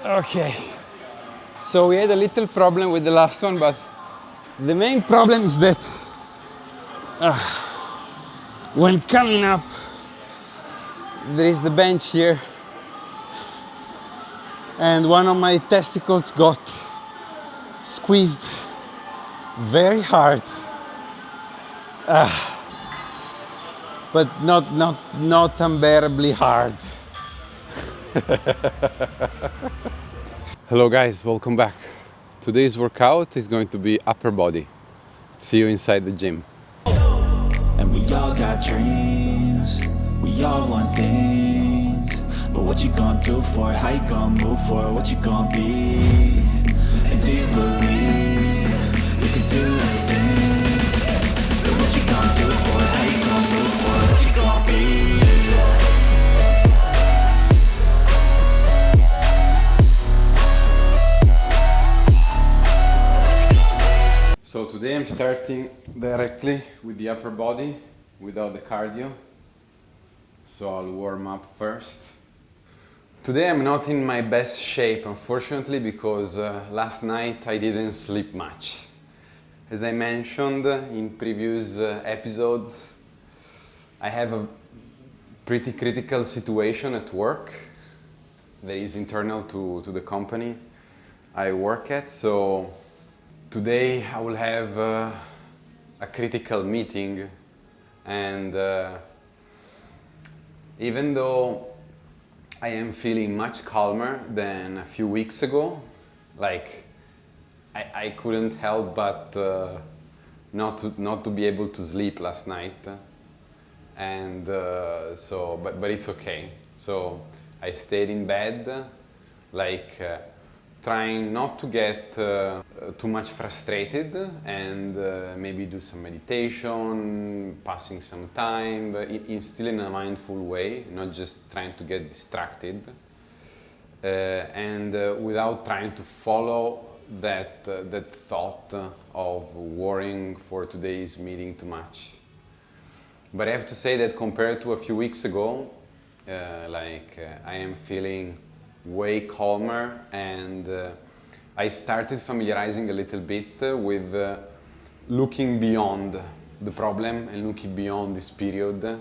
Okay, so we had a little problem with the last one, but the main problem is that when coming up, there is the bench here, and one of my testicles got squeezed very hard, but not unbearably hard. Hello guys, welcome back. Today's workout is going to be upper body. See you inside the gym. And we all got dreams, we all want things. But what you gonna do for it? How you gonna move for it? What you gonna be? And do you believe you can do anything? But what you gonna do for it? How you gonna move for it? What you gonna be? So today I'm starting directly with the upper body without the cardio. So I'll warm up first. Today I'm not in my best shape, unfortunately, because last night I didn't sleep much. As I mentioned in previous episodes, I have a pretty critical situation at work that is internal to the company I work at. So today I will have a critical meeting, and even though I am feeling much calmer than a few weeks ago, like I couldn't help but not to be able to sleep last night, and but it's okay. So I stayed in bed, like trying not to get too much frustrated, and maybe do some meditation, passing some time, but still in a mindful way, not just trying to get distracted, and without trying to follow that thought of worrying for today's meeting too much. But I have to say that compared to a few weeks ago, I am feeling way calmer, and I started familiarizing a little bit with looking beyond the problem and looking beyond this period,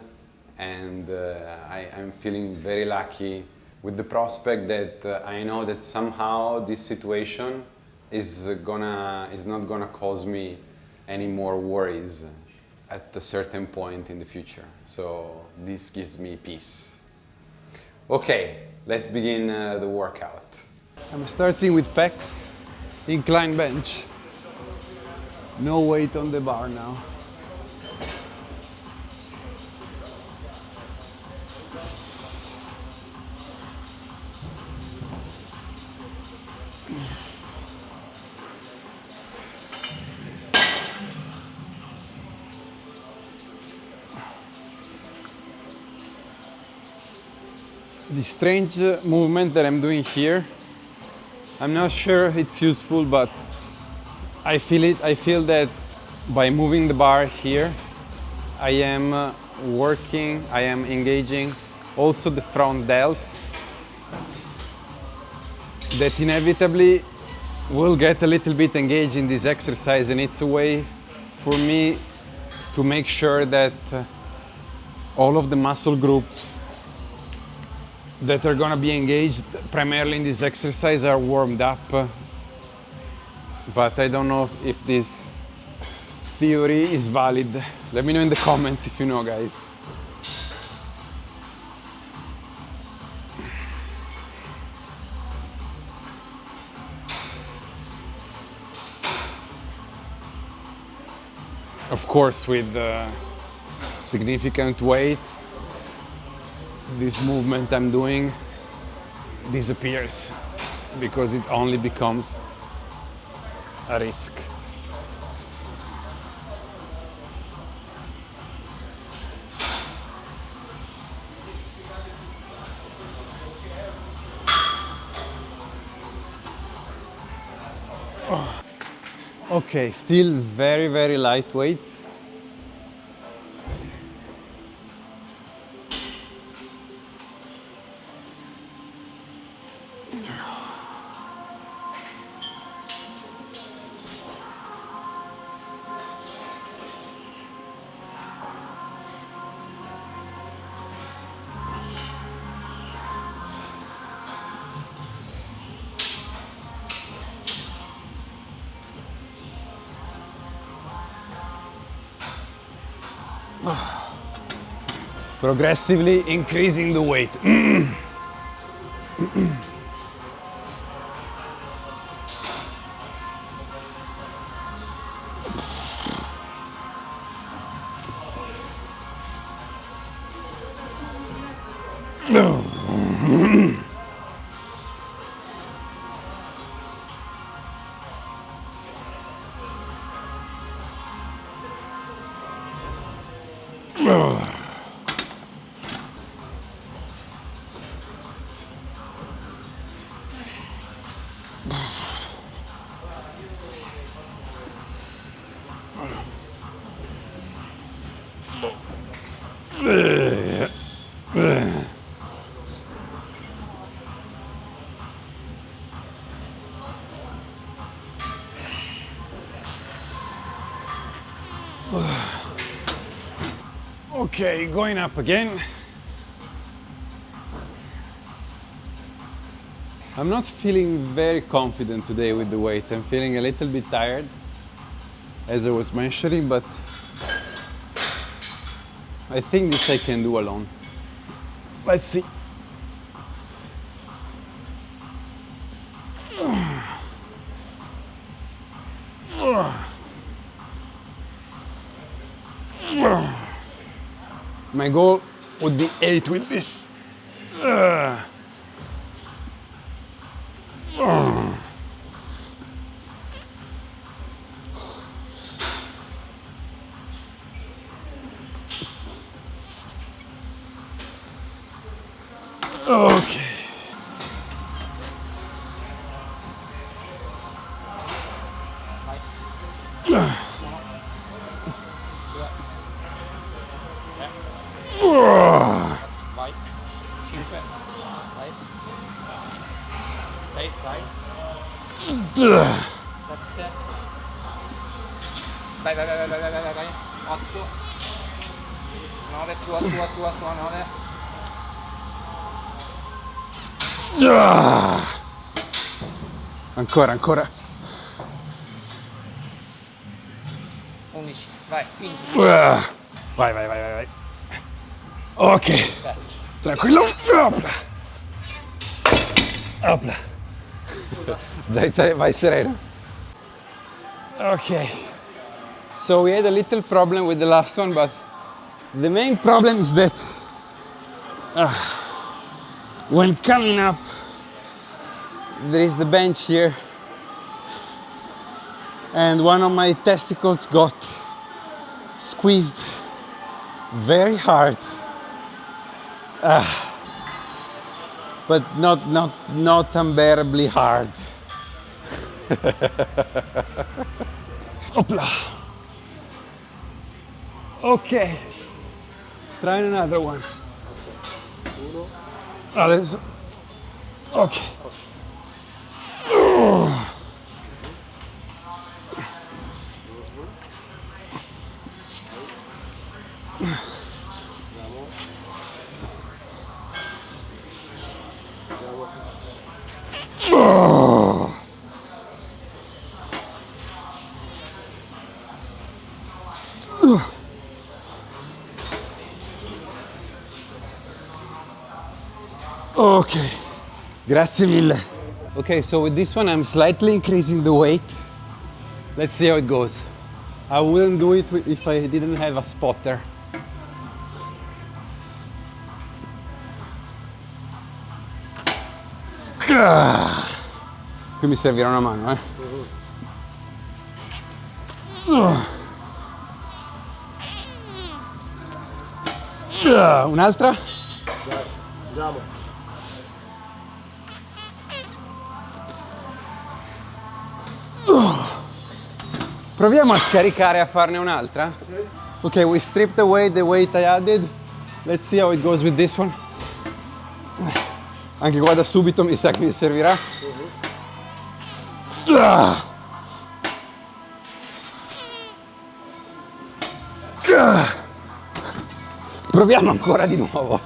and I'm feeling very lucky with the prospect that I know that somehow this situation is not gonna cause me any more worries at a certain point in the future. So this gives me peace. Okay, let's begin the workout. I'm starting with pecs, incline bench. No weight on the bar now. The strange movement that I'm doing here, I'm not sure it's useful, but I feel it. I feel that by moving the bar here, I am I am engaging also the front delts that inevitably will get a little bit engaged in this exercise, and it's a way for me to make sure that all of the muscle groups that are gonna be engaged primarily in this exercise are warmed up. But I don't know if this theory is valid. Let me know in the comments if you know, guys. Of course, with significant weight, this movement I'm doing disappears because it only becomes a risk. Okay, still very, very lightweight. Progressively increasing the weight. Okay, going up again. I'm not feeling very confident today with the weight. I'm feeling a little bit tired, as I was mentioning, but I think this I can do alone. Let's see. My goal would be 8 with this. Okay. Vai, 5, vai, 6, vai, 7, vai, 8, 9, tua, 9, Ancora. 11, vai, spingi. Vai. Ok. Tranquillo. Opla. Dai, vai sereno. Okay. So we had a little problem with the last one, but the main problem is that when coming up, there is the bench here, and one of my testicles got squeezed very hard, but not unbearably hard. Opla. Okay, trying another one. Adesso. Okay. Okay, grazie mille. Okay, so with this one I'm slightly increasing the weight. Let's see how it goes. I wouldn't do it if I didn't have a spotter. Qui mi servirà una mano, eh. Un'altra? Andiamo. Proviamo a scaricare a farne un'altra? Ok, we stripped away the weight I added. Let's see how it goes with this one. Anche qua da subito mi sa che mi servirà. Proviamo ancora di nuovo.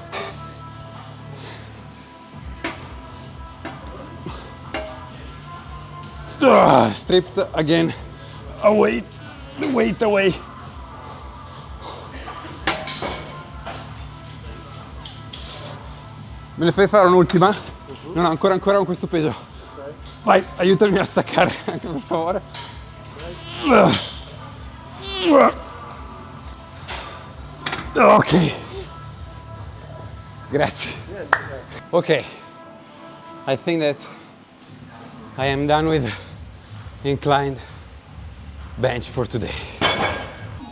Stripped again. The weight away. Me ne fai fare un'ultima? No, no, ancora con questo peso. Vai, aiutami a attaccare anche per favore. Ok. Grazie. Okay. I think that I am done with inclined bench for today.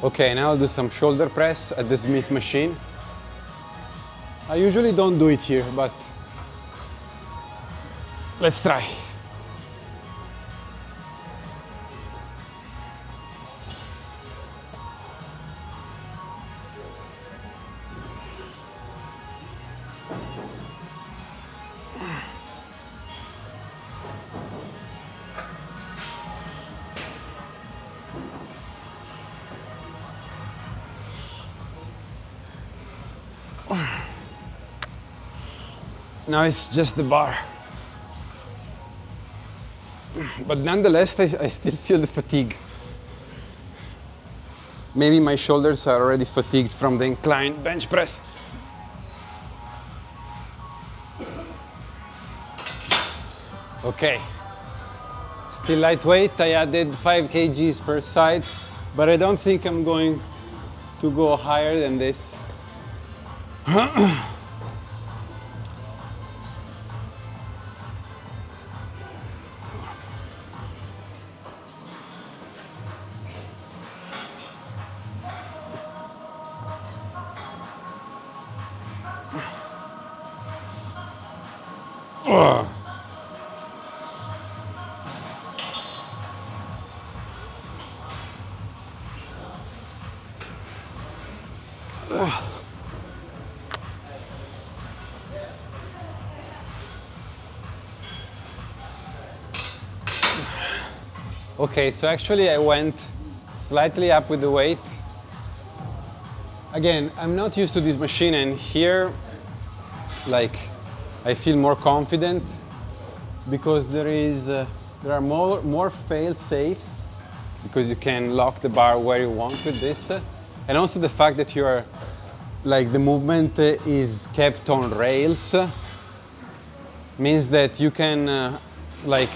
Okay, now I'll do some shoulder press at the Smith machine. I usually don't do it here, but let's try. Now it's just the bar. But nonetheless, I still feel the fatigue. Maybe my shoulders are already fatigued from the inclined bench press. Okay. Still lightweight. I added 5 kgs per side, but I don't think I'm going to go higher than this. Okay, so actually I went slightly up with the weight. Again, I'm not used to this machine, and here, like, I feel more confident because there are more fail safes, because you can lock the bar where you want with this, and also the fact that you are, like, the movement is kept on rails means that you can like,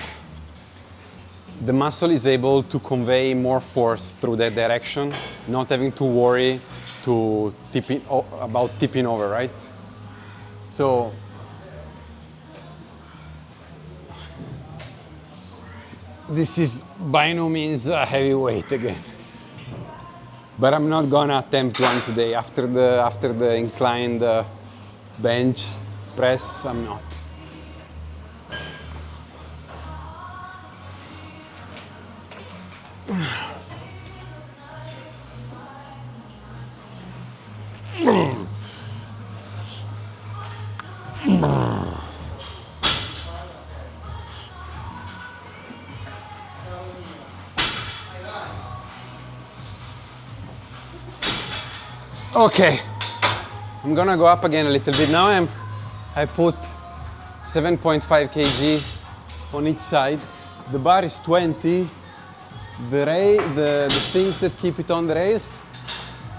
the muscle is able to convey more force through that direction, not having to worry about tipping over, right? So this is by no means a heavy weight again, but I'm not gonna attempt one today after the inclined bench press. I'm not. Okay, I'm gonna go up again a little bit. Now I put 7.5 kg on each side. The bar is 20. The things that keep it on the rails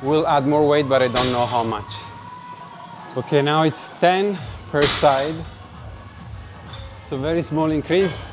will add more weight, but I don't know how much. Okay, now it's 10 per side. So very small increase.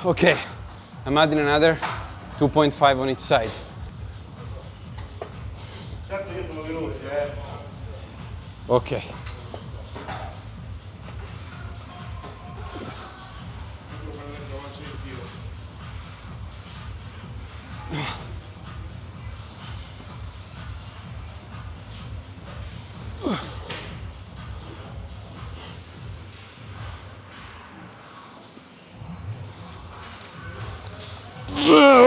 Okay, I'm adding another 2.5 on each side. Okay.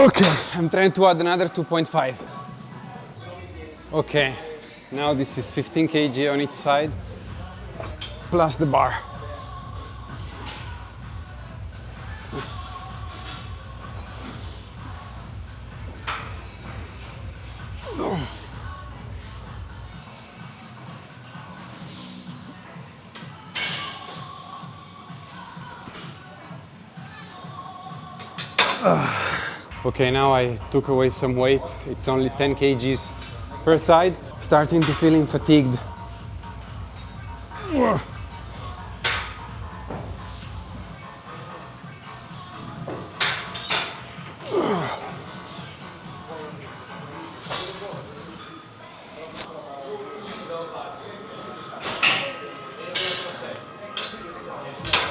Okay, I'm trying to add another 2.5. Okay, now this is 15 kg on each side. plus the bar. Okay, now I took away some weight. It's only 10 kgs per side. Starting to feeling fatigued.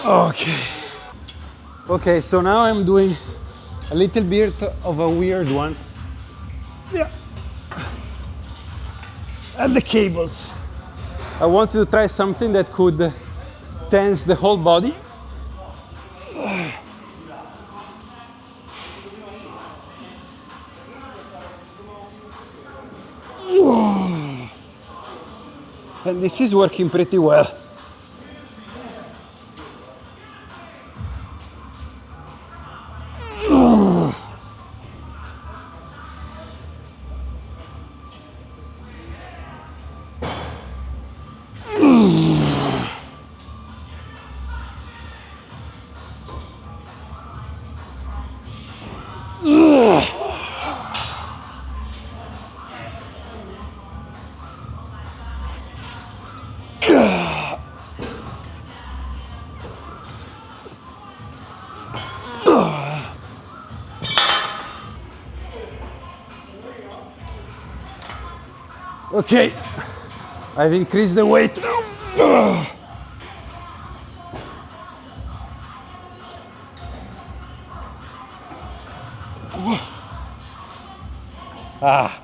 Okay. Okay, so now I'm doing a little bit of a weird one. Yeah. And the cables. I wanted to try something that could tense the whole body. And this is working pretty well. Okay, I've increased the weight now. Ah.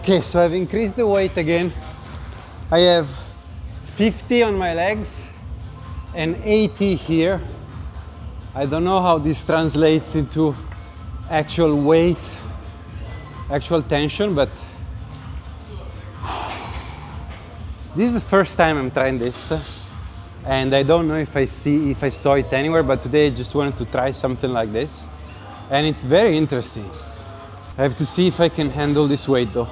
Okay, so I've increased the weight again. I have 50 on my legs and 80 here. I don't know how this translates into actual weight, actual tension, but this is the first time I'm trying this. And I don't know if I saw it anywhere, but today I just wanted to try something like this. And it's very interesting. I have to see if I can handle this weight though.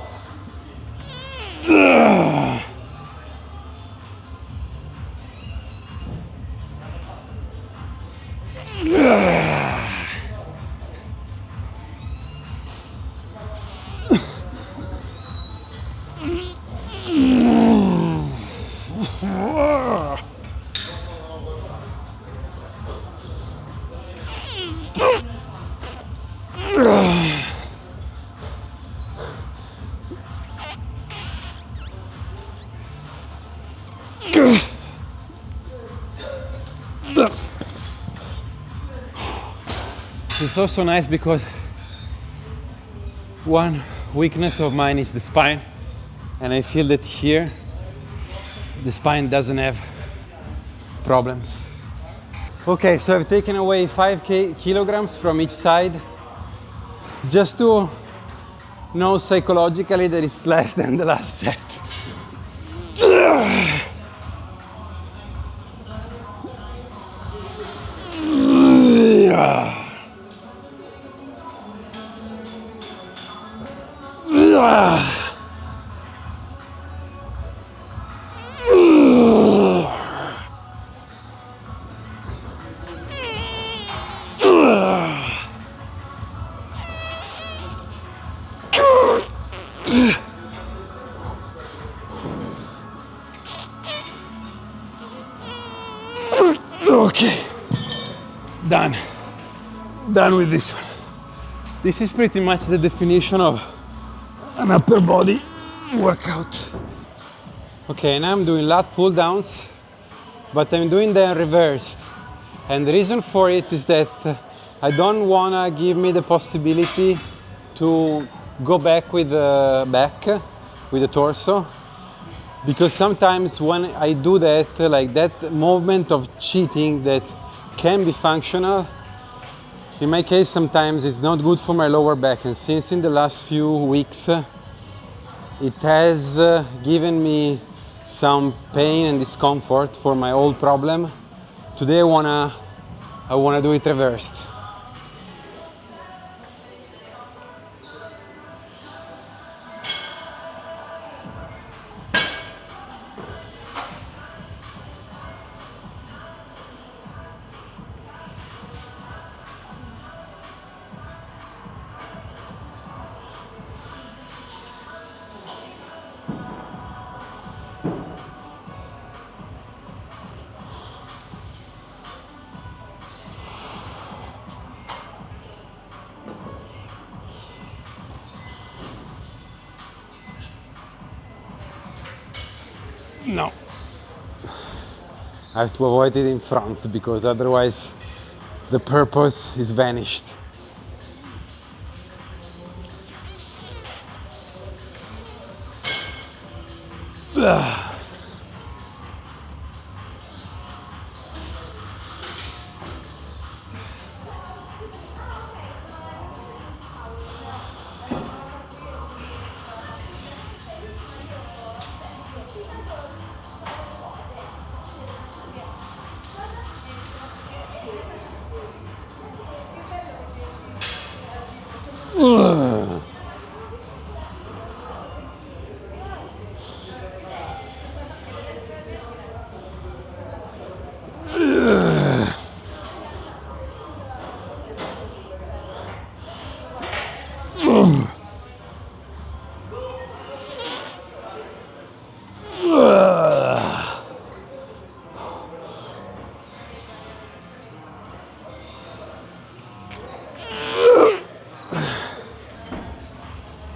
It's also nice because one weakness of mine is the spine, and I feel that here the spine doesn't have problems. Okay, so I've taken away 5 kilograms from each side just to know psychologically that it's less than the last set. Okay, done with this one. This is pretty much the definition of an upper body workout. Okay, now I'm doing lat pull downs, but I'm doing them reversed. And the reason for it is that I don't want to give me the possibility to go back with the back, with the torso, because sometimes when I do that, like that movement of cheating that can be functional, in my case sometimes it's not good for my lower back, and since in the last few weeks it has given me some pain and discomfort for my old problem, today I wanna do it reversed. No. I have to avoid it in front because otherwise the purpose is vanished.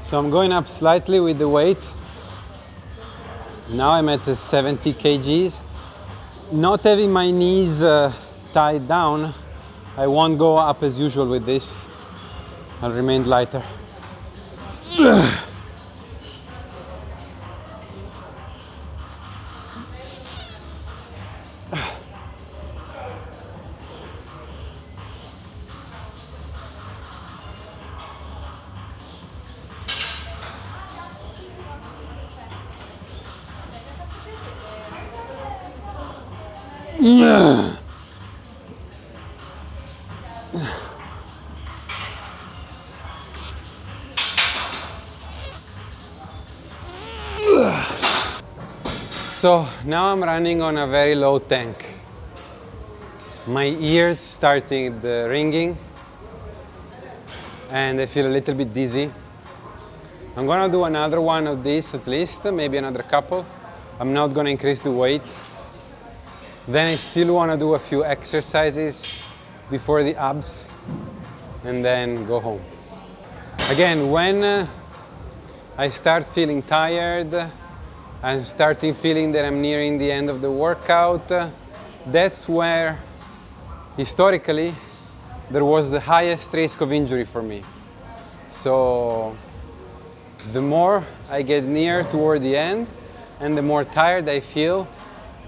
So I'm going up slightly with the weight. Now I'm at 70 kgs. Not having my knees tied down, I won't go up as usual with this. I'll remain lighter. So now I'm running on a very low tank. My ears starting ringing and I feel a little bit dizzy. I'm gonna do another one of these at least, maybe another couple. I'm not gonna increase the weight. Then I still wanna do a few exercises before the abs and then go home. Again, when I start feeling tired, I'm starting feeling that I'm nearing the end of the workout, that's where historically there was the highest risk of injury for me. So the more I get near toward the end and the more tired I feel,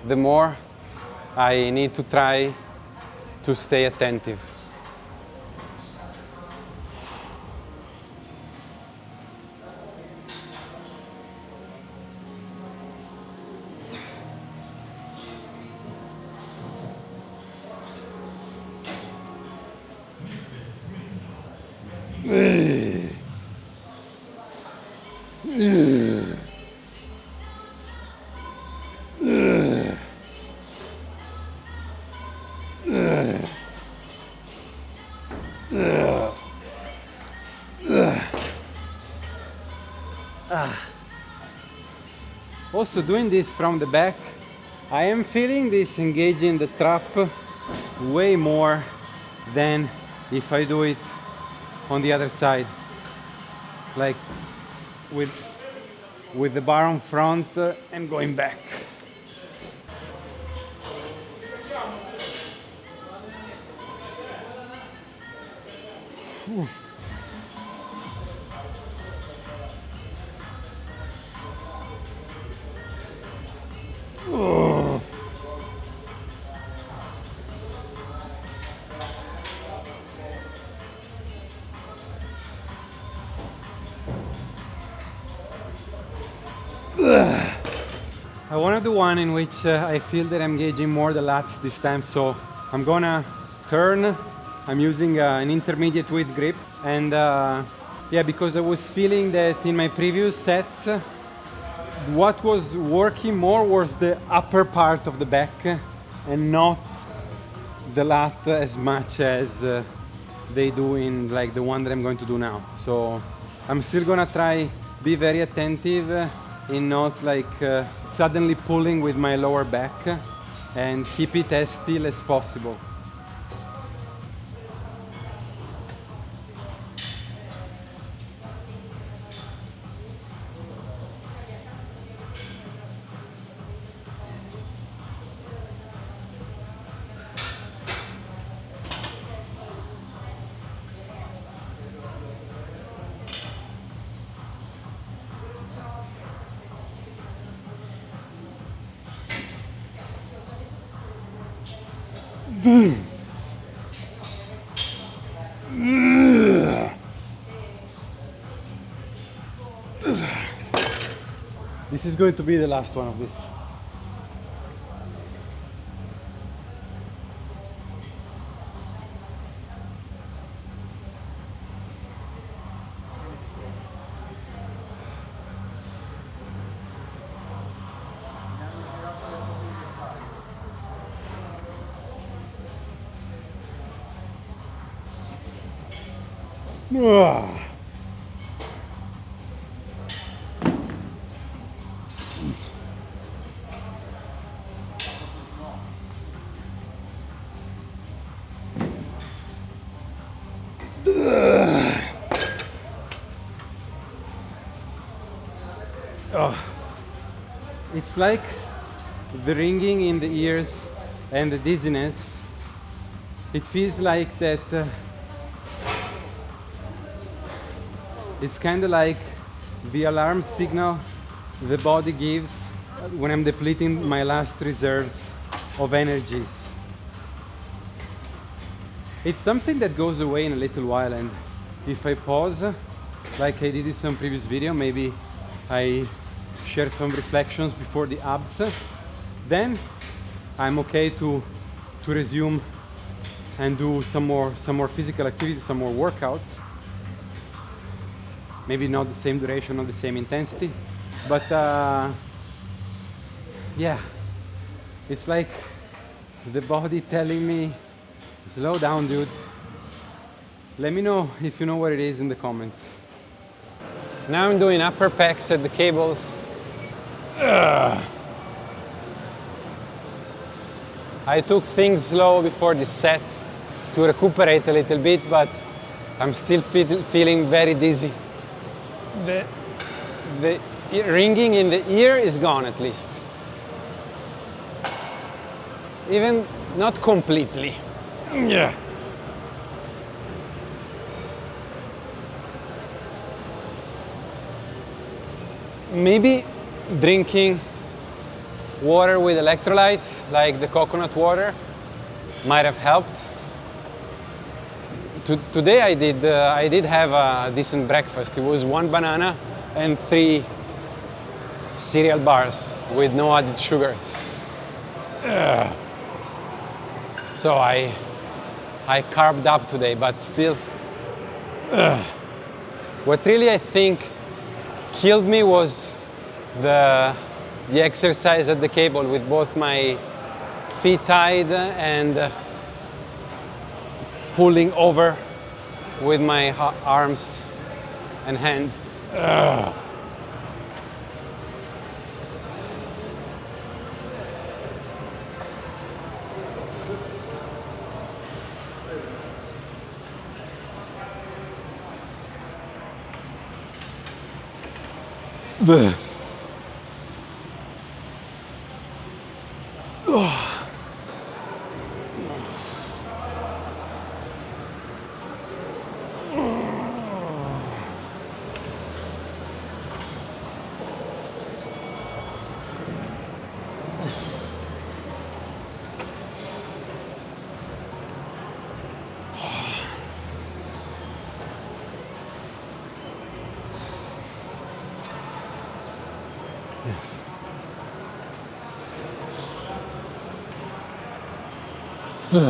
the more I need to try to stay attentive. Also doing this from the back, I am feeling this engaging the trap way more than if I do it on the other side. Like with the bar on front and going back. I want to do one in which I feel that I'm engaging more the lats this time, so I'm gonna turn. I'm using an intermediate width grip, and yeah, because I was feeling that in my previous sets, what was working more was the upper part of the back and not the lat as much as they do in like the one that I'm going to do now. So I'm still gonna try be very attentive in not like suddenly pulling with my lower back and keep it as still as possible. This is going to be the last one of this. It's like the ringing in the ears and the dizziness. It feels like that it's kind of like the alarm signal the body gives when I'm depleting my last reserves of energies. It's something that goes away in a little while, and if I pause, like I did in some previous video, maybe I share some reflections before the abs, then I'm okay to resume and do some more physical activity, some more workout. Maybe not the same duration, not the same intensity, but yeah, it's like the body telling me, slow down, dude. Let me know if you know what it is in the comments. Now I'm doing upper pecs at the cables. I took things slow before this set to recuperate a little bit, but I'm still feeling very dizzy. The ringing in the ear is gone at least. Even not completely. Yeah. Maybe drinking water with electrolytes, like the coconut water, might have helped. Today I did have a decent breakfast. It was 1 banana and 3 cereal bars with no added sugars. So I carved up today, but still. What really I think killed me was the exercise at the cable with both my feet tied and pulling over with my arms and hands. Now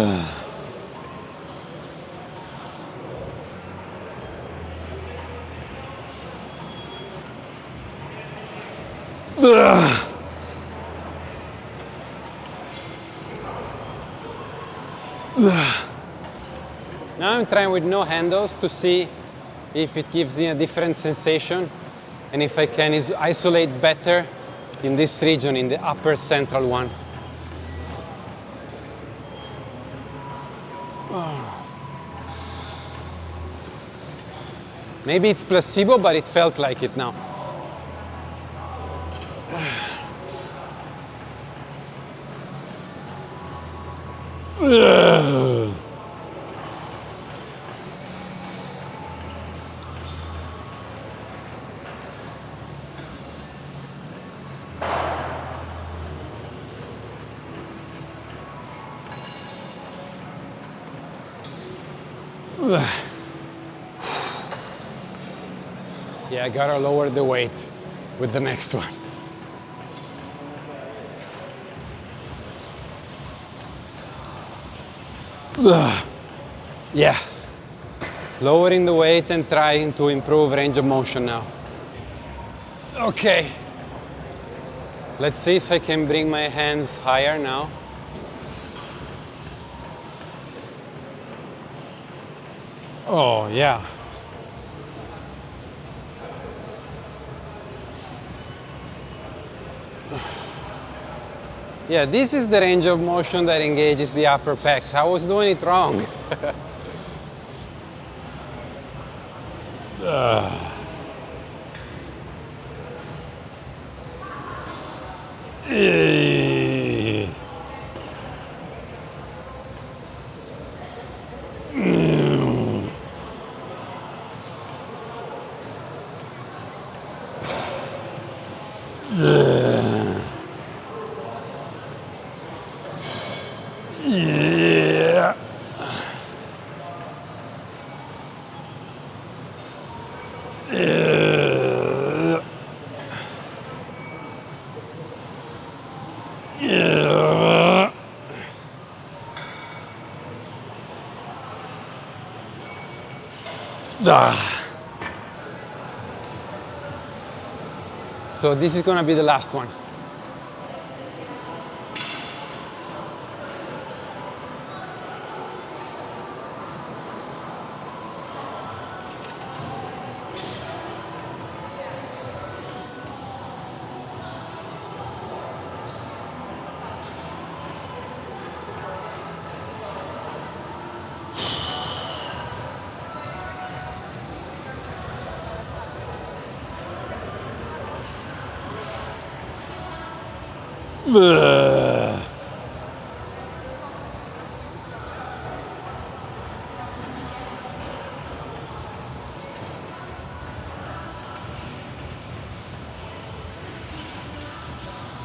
I'm trying with no handles to see if it gives me a different sensation and if I can isolate better in this region, in the upper central one. Maybe it's placebo, but it felt like it now. Yeah, I gotta lower the weight with the next one. Yeah, lowering the weight and trying to improve range of motion now. Okay, let's see if I can bring my hands higher now. Oh, yeah. Yeah, this is the range of motion that engages the upper pecs. I was doing it wrong. So this is gonna be the last one.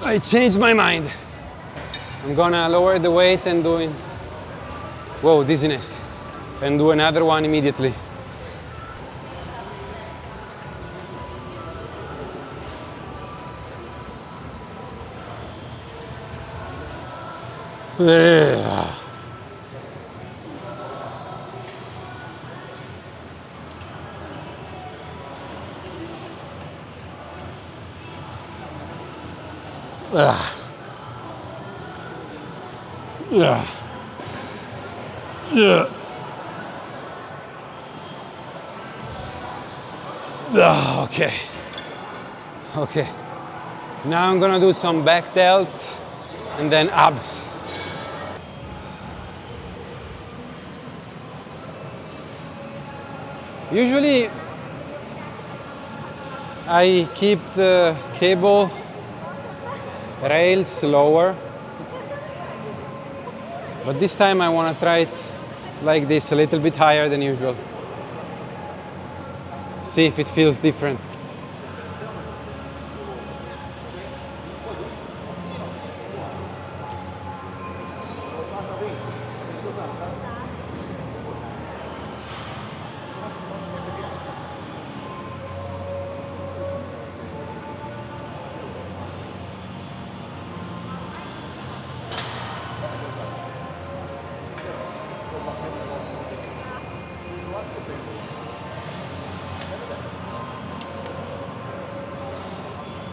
I changed my mind. I'm gonna lower the weight and doing, whoa, dizziness, and do another one immediately. Okay. Okay. Now I'm gonna do some back delts and then abs. Usually I keep the cable rails lower, but this time I want to try it like this, a little bit higher than usual. See if it feels different.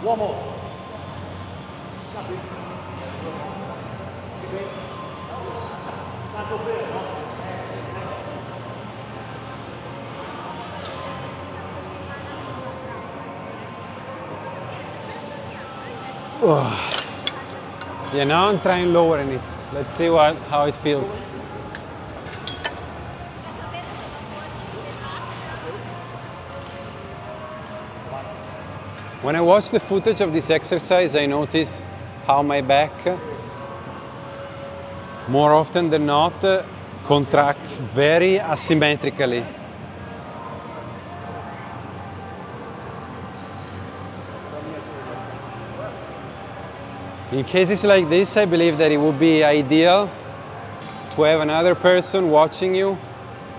One more. Yeah, now I'm trying lowering it. Let's see how it feels. When I watch the footage of this exercise, I notice how my back, more often than not, contracts very asymmetrically. In cases like this, I believe that it would be ideal to have another person watching you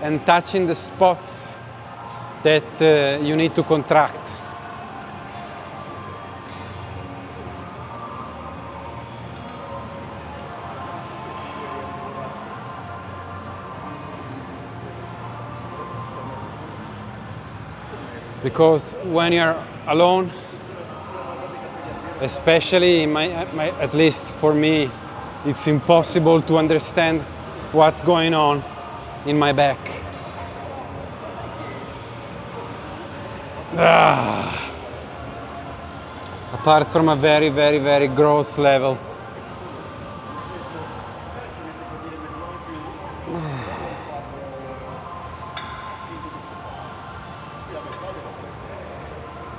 and touching the spots that you need to contract. Because when you're alone, especially at least for me, it's impossible to understand what's going on in my back. Apart from a very, very, very gross level.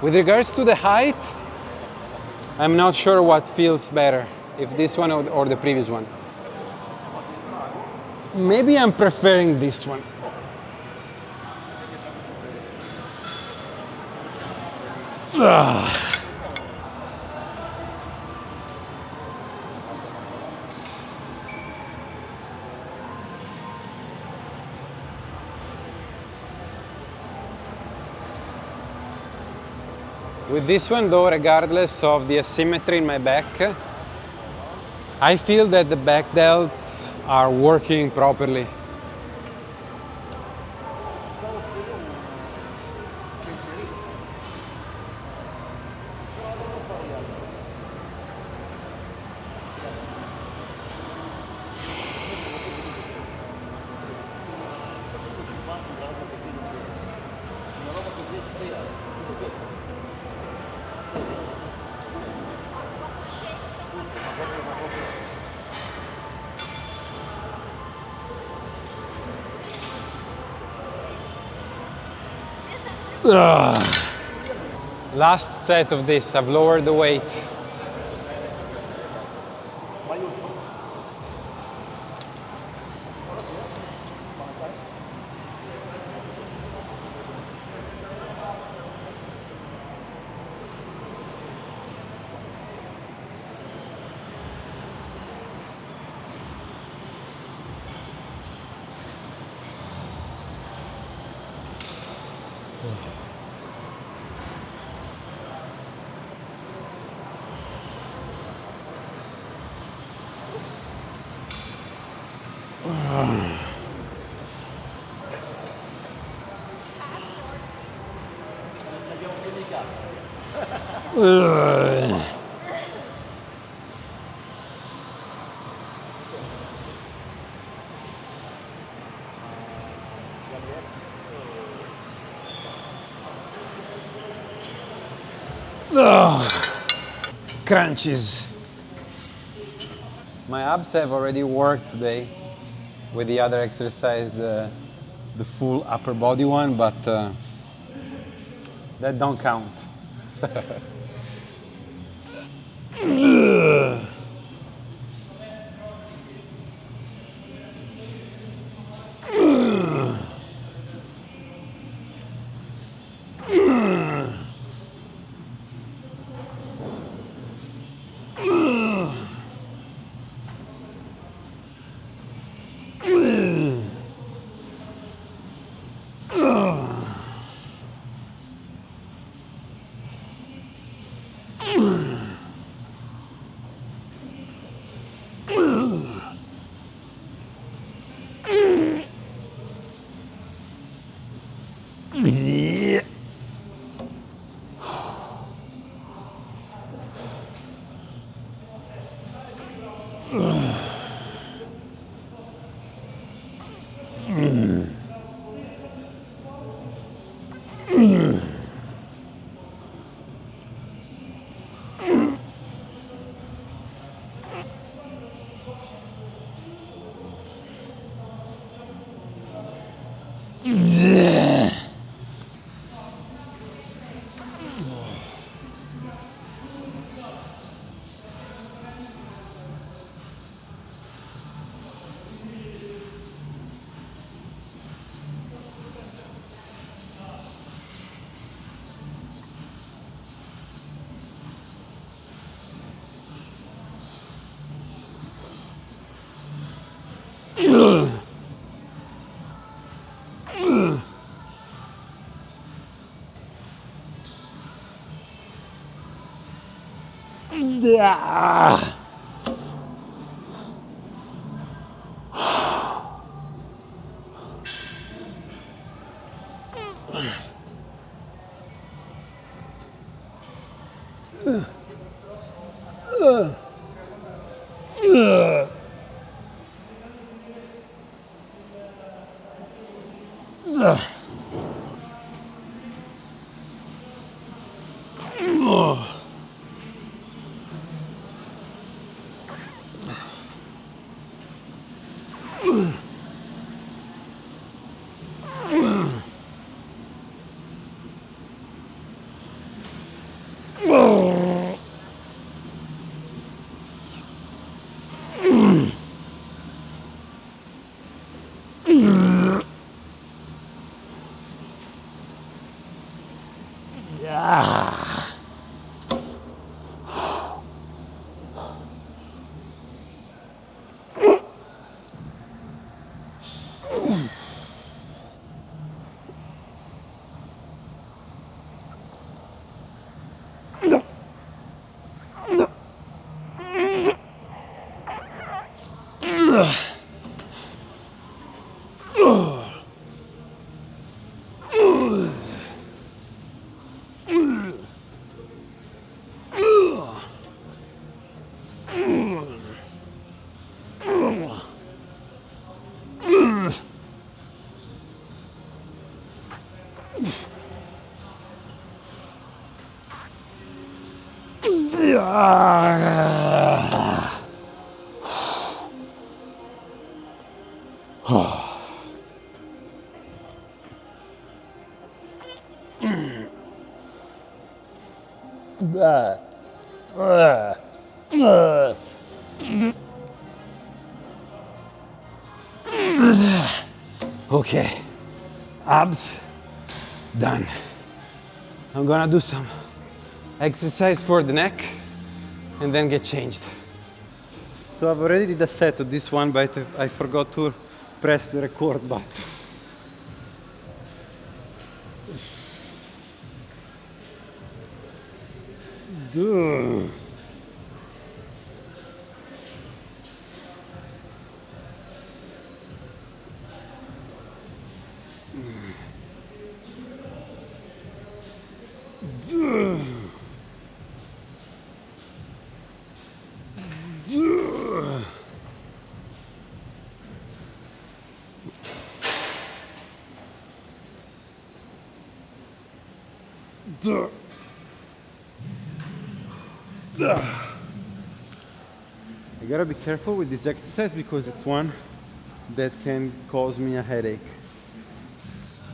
With regards to the height, I'm not sure what feels better, if this one or the previous one. Maybe I'm preferring this one. With this one though, regardless of the asymmetry in my back, I feel that the back delts are working properly. Last set of this, I've lowered the weight. Crunches. My abs have already worked today with the other exercise, the full upper body one, but that don't count. Okay, abs done. I'm gonna do some exercise for the neck and then get changed. So I've already did a set of this one, but I forgot to press the record button. Duh. I gotta be careful with this exercise because it's one that can cause me a headache.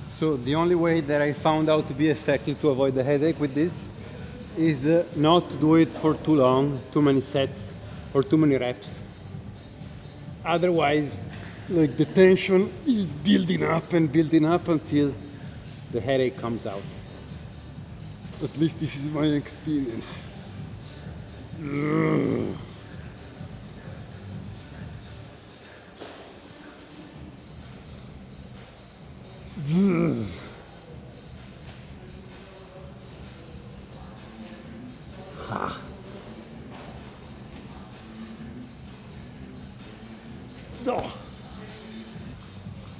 So the only way that I found out to be effective to avoid the headache with this is not to do it for too long, too many sets or too many reps. Otherwise, like, the tension is building up and building up until the headache comes out. At least this is my experience.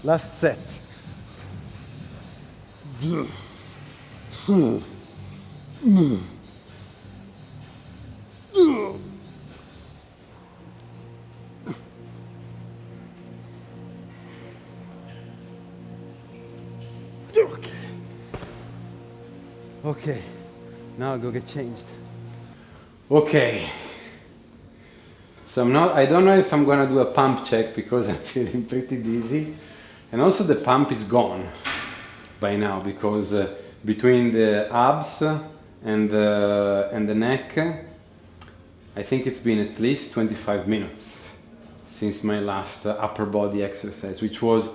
Last set. Okay, now I'll go get changed. Okay. So I don't know if I'm gonna do a pump check because I'm feeling pretty dizzy. And also the pump is gone by now because between the abs and the neck, I think it's been at least 25 minutes since my last upper body exercise, which was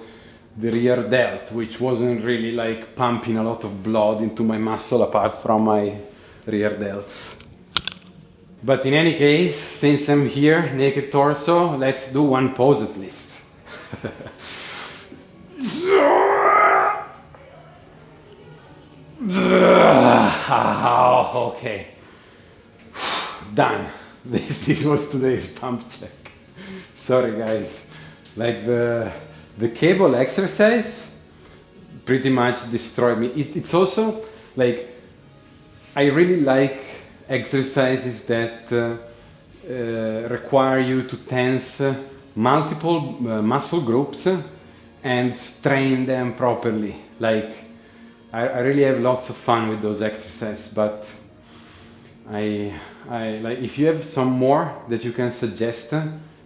the rear delt, which wasn't really like pumping a lot of blood into my muscle apart from my rear delts. But in any case, since I'm here, naked torso, let's do one pose at least. Okay, done. This was today's pump check. Sorry guys, like the cable exercise pretty much destroyed me. It's also like I really like exercises that require you to tense multiple muscle groups and strain them properly. Like I really have lots of fun with those exercises, but I like if you have some more that you can suggest,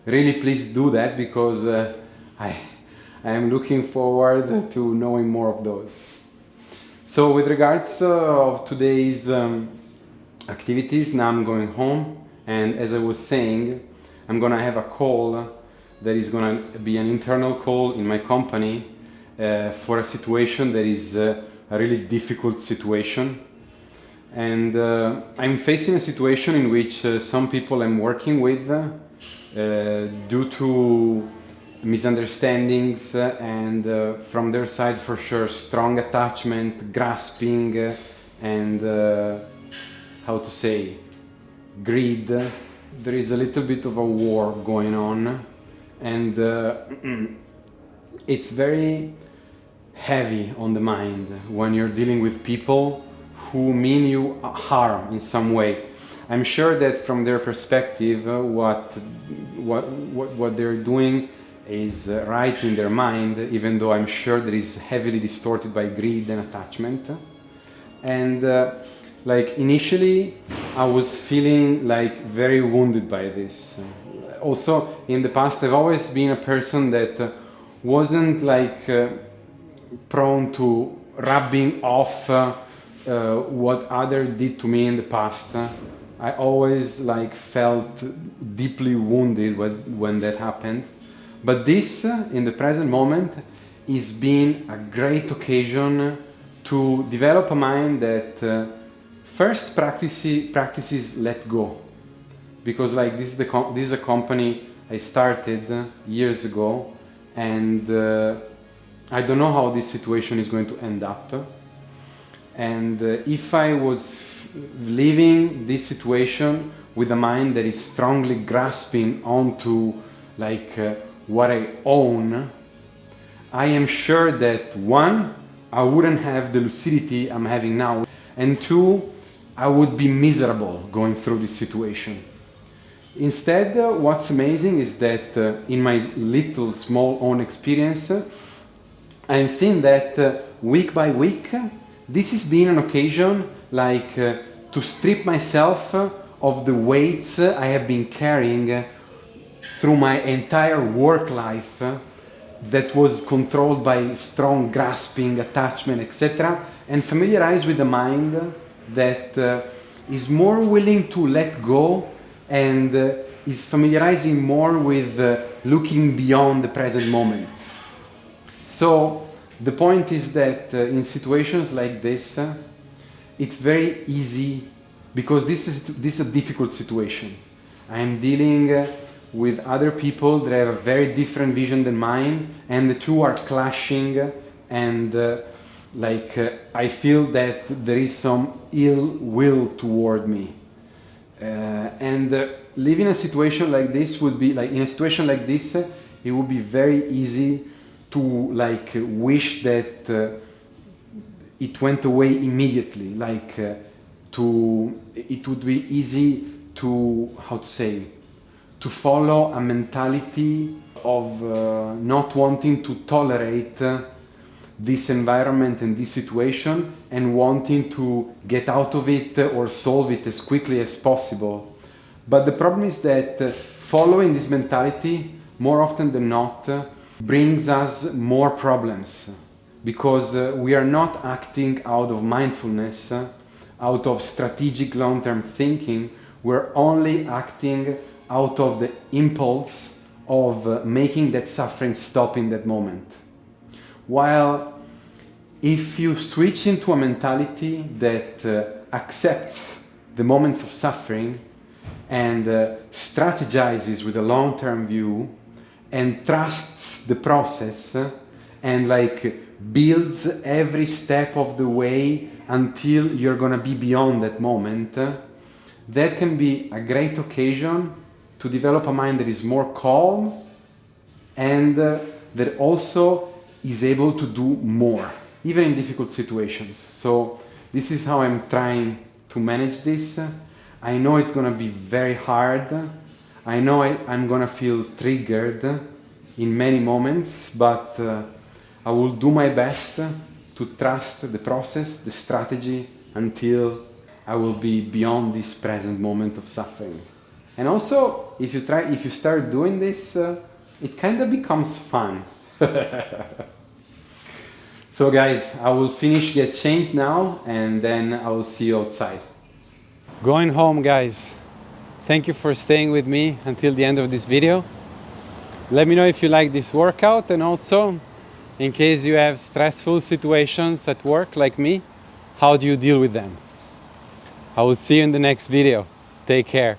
really please do that because I am looking forward to knowing more of those. So with regards of today's activities, now I'm going home, and as I was saying, I'm gonna have a call that is gonna be an internal call in my company for a situation that is a really difficult situation. And I'm facing a situation in which some people I'm working with, due to misunderstandings and from their side for sure strong attachment, grasping, and how to say, greed. There is a little bit of a war going on, and it's very heavy on the mind when you're dealing with people who mean you harm in some way. I'm sure that from their perspective, what they're doing is right in their mind, even though I'm sure that is heavily distorted by greed and attachment. And like initially, I was feeling like very wounded by this. Also, in the past, I've always been a person that wasn't like prone to rubbing off what others did to me in the past. I always like felt deeply wounded when that happened. But this, in the present moment, is being a great occasion to develop a mind that first practices let go. Because like this is a company I started years ago, and I don't know how this situation is going to end up. And if I was leaving this situation with a mind that is strongly grasping onto like what I own, I am sure that one, I wouldn't have the lucidity I'm having now, and two, I would be miserable going through this situation. Instead, what's amazing is that in my little small own experience, I'm seeing that week by week, this has been an occasion like to strip myself of the weights I have been carrying through my entire work life that was controlled by strong grasping, attachment, etc., and familiarize with a mind that is more willing to let go and is familiarizing more with looking beyond the present moment. So the point is that in situations like this, it's very easy, because this is a difficult situation. I'm dealing with other people that have a very different vision than mine, and the two are clashing, and I feel that there is some ill will toward me. Living a situation like this would be like, in a situation like this, it would be very easy to like wish that it went away immediately. It would be easy to, how to say, to follow a mentality of not wanting to tolerate this environment and this situation and wanting to get out of it or solve it as quickly as possible. But the problem is that following this mentality, more often than not, brings us more problems, because we are not acting out of mindfulness, out of strategic long-term thinking. We're only acting out of the impulse of making that suffering stop in that moment. While if you switch into a mentality that accepts the moments of suffering and strategizes with a long-term view and trusts the process and like builds every step of the way until you're gonna be beyond that moment, that can be a great occasion to develop a mind that is more calm and that also is able to do more, even in difficult situations. So this is how I'm trying to manage this. I know it's gonna be very hard. I know I'm gonna feel triggered in many moments, but I will do my best to trust the process, the strategy, until I will be beyond this present moment of suffering. And also, if you start doing this, it kind of becomes fun. So guys, I will finish, get changed now, and then I will see you outside. Going home, guys. Thank you for staying with me until the end of this video. Let me know if you like this workout, and also, in case you have stressful situations at work like me, how do you deal with them? I will see you in the next video. Take care.